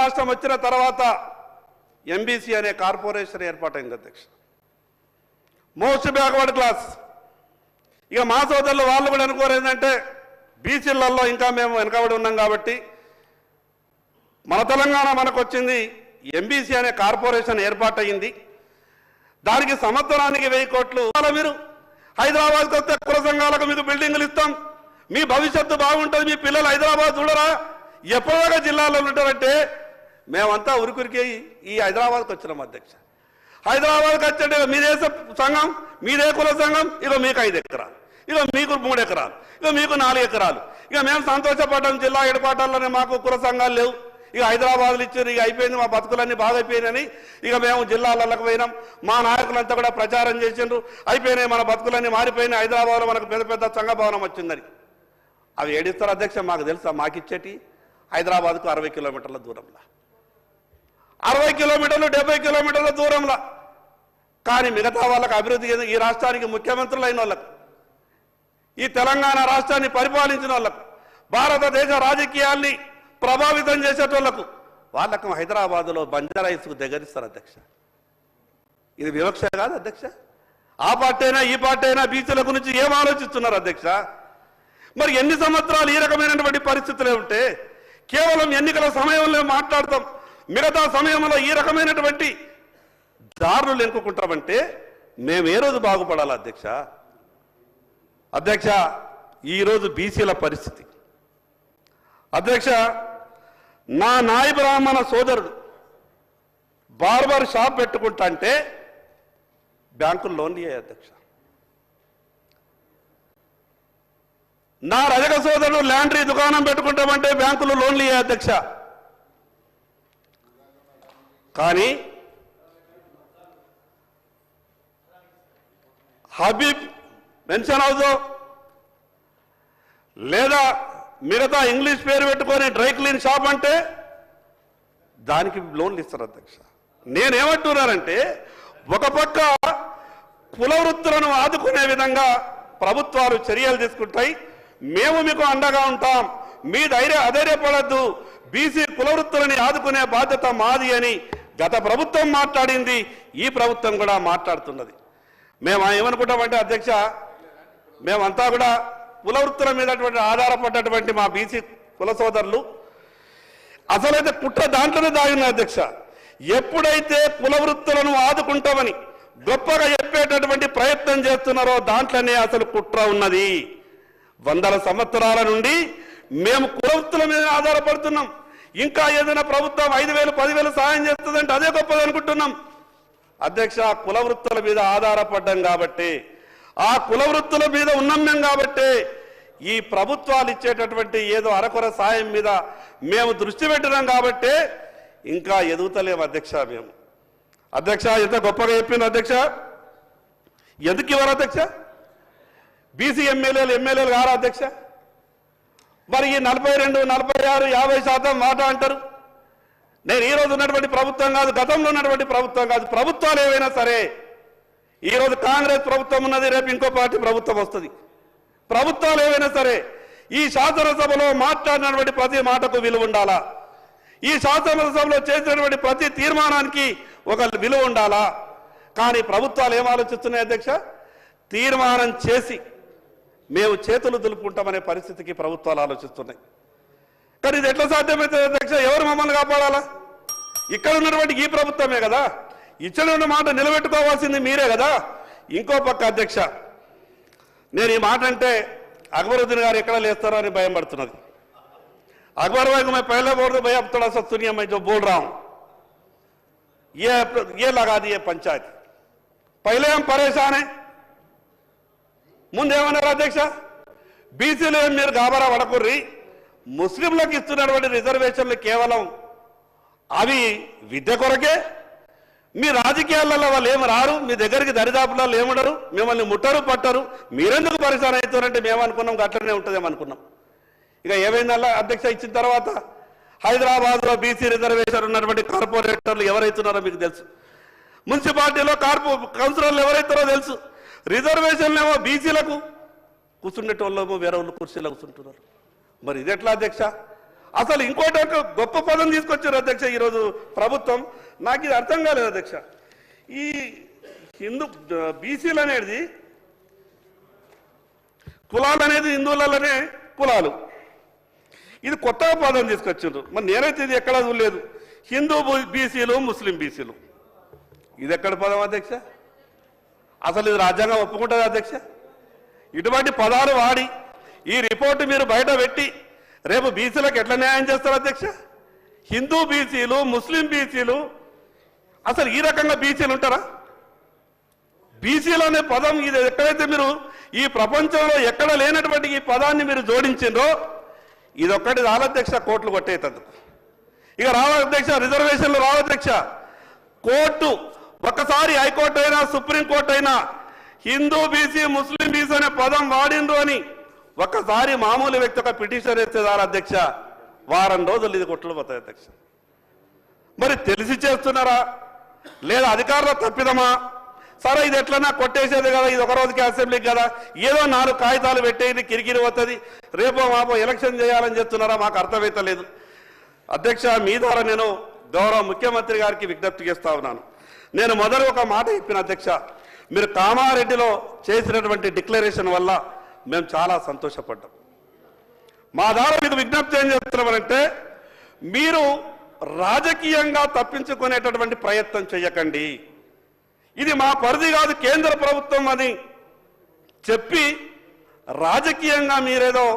రాష్ట్రం వచ్చిన తర్వాత ఎంబీసీ అనే కార్పొరేషన్ ఏర్పాటైంది అధ్యక్ష. Most backward class. ఇక మా సోదరులు వాళ్ళు కూడా అనుకోరు ఏంటంటే బీసీలలో ఇంకా మేము వెనకబడి ఉన్నాం కాబట్టి మన తెలంగాణ మనకు వచ్చింది, ఎంబీసీ అనే కార్పొరేషన్ ఏర్పాటయింది, దానికి సంవత్సరానికి 1000 కోట్లు. మీరు హైదరాబాద్కి వస్తే కుల సంఘాలకు మీకు బిల్డింగులు ఇస్తాం, మీ భవిష్యత్తు బాగుంటుంది, మీ పిల్లలు హైదరాబాద్ చూడరా, ఎప్పటిదాకా జిల్లాలో ఉంటారంటే మేమంతా ఉరికురికి ఈ హైదరాబాద్కి వచ్చినాం అధ్యక్ష. హైదరాబాద్కి వచ్చే మీదే సంఘం, మీదే కుల సంఘం, ఇక మీకు 5 ఎకరాలు, ఇక మీకు 3 ఎకరాలు, ఇక మీకు 4 ఎకరాలు. ఇక మేము సంతోషపడ్డాం, జిల్లా హెడ్క్వార్టర్లోనే మాకు కుల సంఘాలు లేవు, ఇక హైదరాబాద్లో ఇచ్చారు, ఇక అయిపోయింది, మా బతుకులన్నీ బాగా అయిపోయినాయని ఇక మేము జిల్లాలకు పోయినాం. మా నాయకులంతా కూడా ప్రచారం చేసిండ్రు, అయిపోయినాయి మన బతుకులన్నీ మారిపోయినాయి, హైదరాబాద్లో మనకు పెద్ద పెద్ద సంఘ భవనం వచ్చిందని. అవి ఏడిస్తారు అధ్యక్ష, మాకు తెలుసా? మాకిచ్చేటి హైదరాబాద్కు 60 కిలోమీటర్ల దూరంలో, 60 కిలోమీటర్లు 70 కిలోమీటర్ల దూరంలో. కానీ మిగతా వాళ్ళకు అభివృద్ధి, ఈ రాష్ట్రానికి ముఖ్యమంత్రులు అయిన వాళ్ళకు, ఈ తెలంగాణ రాష్ట్రాన్ని పరిపాలించిన వాళ్ళకు, భారతదేశ రాజకీయాల్ని ప్రభావితం చేసేటోళ్లకు, వాళ్ళకు హైదరాబాదులో బంజారాయిస్కు దగ్గరిస్తారు అధ్యక్ష. ఇది వివక్ష కాదు అధ్యక్ష? ఆ పార్టీ అయినా ఈ పార్టీ అయినా బీసీల గురించి ఏం ఆలోచిస్తున్నారు అధ్యక్ష? మరి ఎన్ని సంవత్సరాలు ఈ రకమైనటువంటి పరిస్థితులే ఉంటే కేవలం ఎన్నికల సమయంలో మాట్లాడతాం, మిగతా సమయంలో ఈ రకమైనటువంటి దారులు ఎన్నుకుంటామంటే మేము ఏ రోజు బాగుపడాలి అధ్యక్ష? అధ్యక్ష, ఈరోజు బీసీల పరిస్థితి అధ్యక్ష, నా నాయ బ్రాహ్మణ సోదరుడు బార్బర్ షాప్ పెట్టుకుంటా అంటే బ్యాంకులు లోన్లు ఇయ్యాయి అధ్యక్ష. నా రజక సోదరుడు ల్యాండ్రీ దుకాణం పెట్టుకుంటామంటే బ్యాంకులు లోన్లు ఇయ్యాయి అధ్యక్ష. కానీ హబీబ్ మెన్షన్ హౌస్ లేదా మిగతా ఇంగ్లీష్ పేరు పెట్టుకొని డ్రై క్లీన్ షాప్ అంటే దానికి లోన్లు ఇస్తారు అధ్యక్ష. నేనేమంటున్నానంటే ఒక పక్క కుల వృత్తులను ఆదుకునే విధంగా ప్రభుత్వాలు చర్యలు తీసుకుంటాయి, మేము మీకు అండగా ఉంటాం, మీ అధైర్యపడద్దు, బీసీ కుల వృత్తులని ఆదుకునే బాధ్యత మాది అని గత ప్రభుత్వం మాట్లాడింది, ఈ ప్రభుత్వం కూడా మాట్లాడుతున్నది. మేము ఏమనుకుంటామంటే అధ్యక్ష, మేమంతా కూడా కుల వృత్తుల మీద ఆధారపడ్డటువంటి మా బీసీ కుల సోదరులు అసలైతే కుట్ర దాంట్లోనే దాగిన అధ్యక్ష. ఎప్పుడైతే కుల వృత్తులను ఆదుకుంటామని గొప్పగా చెప్పేటటువంటి ప్రయత్నం చేస్తున్నారో దాంట్లోనే అసలు కుట్ర ఉన్నది. 100 సంవత్సరాల నుండి మేము కుల వృత్తుల మీద ఆధారపడుతున్నాం. ఇంకా ఏదైనా ప్రభుత్వం 5,000 10,000 సాయం చేస్తుందంటే అదే గొప్పది అనుకుంటున్నాం అధ్యక్ష. కుల వృత్తుల మీద ఆధారపడ్డాం కాబట్టి, ఆ కుల వృత్తుల మీద ఉన్నాం మేము కాబట్టి, ఈ ప్రభుత్వాలు ఇచ్చేటటువంటి ఏదో అరకొర సాయం మీద మేము దృష్టి పెట్టినాం కాబట్టి ఇంకా ఎదుగుతలేము అధ్యక్ష. మేము అధ్యక్ష ఎంత గొప్పగా చెప్పింది అధ్యక్ష. ఎందుకు ఇవ్వరు అధ్యక్ష? బీసీ ఎమ్మెల్యేలు కారా అధ్యక్ష? మరి ఈ 42, 46, 50% మాట అంటారు. నేను ఈరోజు ఉన్నటువంటి ప్రభుత్వం కాదు, గతంలో ఉన్నటువంటి ప్రభుత్వం కాదు, ప్రభుత్వాలు ఏవైనా సరే, ఈరోజు కాంగ్రెస్ ప్రభుత్వం ఉన్నది, రేపు ఇంకో పార్టీ ప్రభుత్వం వస్తుంది. ప్రభుత్వాలు ఏవైనా సరే ఈ శాసనసభలో మాట్లాడినటువంటి ప్రతి మాటకు విలువ ఉండాలా, ఈ శాసనసభలో చేసినటువంటి ప్రతి తీర్మానానికి ఒక విలువ ఉండాలా. కానీ ప్రభుత్వాలు ఏం ఆలోచిస్తున్నాయి అధ్యక్ష? తీర్మానం చేసి మేము చేతులు దులుపుకుంటామనే పరిస్థితికి ప్రభుత్వాలు ఆలోచిస్తున్నాయి. కానీ ఇది ఎట్లా సాధ్యమవుతుంది అధ్యక్ష? ఎవరు మమ్మల్ని కాపాడాలా? ఇక్కడ ఉన్నటువంటి ఈ ప్రభుత్వమే కదా, ఇచ్చిన మాట నిలబెట్టుకోవాల్సింది మీరే కదా. ఇంకో పక్క అధ్యక్ష, నేను ఈ మాట అంటే అక్బరుద్దీన్ గారు ఎక్కడ లేస్తారో అని భయం పడుతున్నది. अकबर भाई को मैं पहले बोल दूं, भाई अब थोड़ा सा सुनिए, मैं जो बोल रहा हूं ये लगा दिए पंचायत, पहले हम परेशान हैं. ముందేమన్నారు అధ్యక్ష? బీసీలు ఏం మీరు గాబరా పడకుర్రి, ముస్లింలకు ఇస్తున్నటువంటి రిజర్వేషన్లు కేవలం అవి విద్య కొరకే, మీ రాజకీయాలలో వాళ్ళు ఏమి రారు, మీ దగ్గరికి దరిదాపులలో ఏముండరు, మిమ్మల్ని ముట్టరు పట్టరు, మీరెందుకు పరిశాన్ అవుతారంటే మేము అనుకున్నాం అట్లనే ఉంటుందేమనుకున్నాం. ఇక ఏమైందల్లా అధ్యక్ష ఇచ్చిన తర్వాత హైదరాబాద్లో బీసీ రిజర్వేషన్ ఉన్నటువంటి కార్పొరేటర్లు ఎవరైతున్నారో మీకు తెలుసు, మున్సిపాలిటీలో కౌన్సిలర్లు ఎవరైతారో తెలుసు. రిజర్వేషన్లు ఏమో బీసీలకు కూర్చుండేటోళ్ళేమో వేరే వాళ్ళు కుర్చీలో కూర్చుంటున్నారు. మరి ఇది ఎట్లా అధ్యక్ష? అసలు ఇంకోటి ఒక గొప్ప పదం తీసుకొచ్చారు అధ్యక్ష ఈరోజు ప్రభుత్వం. నాకు ఇది అర్థం కాలేదు అధ్యక్ష. ఈ హిందూ బీసీలు అనేది కులాలు అనేది హిందువులలోనే కులాలు, ఇది కొత్తగా పదం తీసుకొచ్చిండ్రు. మరి నేనైతే ఇది ఎక్కడా చూడలేదు. హిందూ బీసీలు, ముస్లిం బీసీలు, ఇది ఎక్కడ పదం అధ్యక్ష? అసలు ఇది రాజ్యాంగం ఒప్పుకుంటుంది అధ్యక్ష? ఇటువంటి పదాలు వాడి ఈ రిపోర్టు మీరు బయట పెట్టి రేపు బీసీలకు ఎట్లా న్యాయం చేస్తారు అధ్యక్ష? హిందూ బీసీలు, ముస్లిం బీసీలు, అసలు ఈ రకంగా బీసీలు ఉంటారా? బీసీలు అనే పదం ఇది ఎక్కడైతే మీరు ఈ ప్రపంచంలో ఎక్కడ లేనటువంటి ఈ పదాన్ని మీరు జోడించిండ్రో ఇదొక్కటి రాలధ్యక్ష కోర్టులు కొట్టేటందుకు. ఇక రావధ్యక్ష, రిజర్వేషన్లు రావధ్యక్ష. కోర్టు ఒక్కసారి హైకోర్టు అయినా సుప్రీంకోర్టు అయినా హిందూ బీసీ, ముస్లిం బీసీ అనే పదం వాడిండ్రు అని ఒక్కసారి మామూలు వ్యక్తి ఒక పిటిషన్ వేస్తే అధ్యక్ష వారం రోజులు ఇది కొట్టులు పోతాయి అధ్యక్ష. మరి తెలిసి చేస్తున్నారా లేదా అధికారుల తప్పిదమా? సరే ఇది ఎట్లన్నా కొట్టేసేది కదా, ఇది ఒక రోజుకి అసెంబ్లీకి కదా, ఏదో 4 కాగితాలు పెట్టేది కిరికిరి వస్తుంది, రేపో మాపో ఎలక్షన్ చేయాలని చెప్తున్నారా? మాకు అర్థమైతలేదు అధ్యక్ష. మీ ద్వారా నేను గౌరవ ముఖ్యమంత్రి గారికి విజ్ఞప్తి చేస్తా ఉన్నాను. నేను మొదలు ఒక మాట చెప్పిన అధ్యక్ష, మీరు కామారెడ్డిలో చేసినటువంటి డిక్లరేషన్ వల్ల మేము చాలా సంతోషపడ్డాం. మా ద్వారా మీకు విజ్ఞప్తి ఏం చేస్తున్నామంటే, మీరు రాజకీయంగా తప్పించుకునేటటువంటి ప్రయత్నం చేయకండి. ఇది మా పరిధి కాదు, కేంద్ర ప్రభుత్వం అని చెప్పి రాజకీయంగా మీరేదో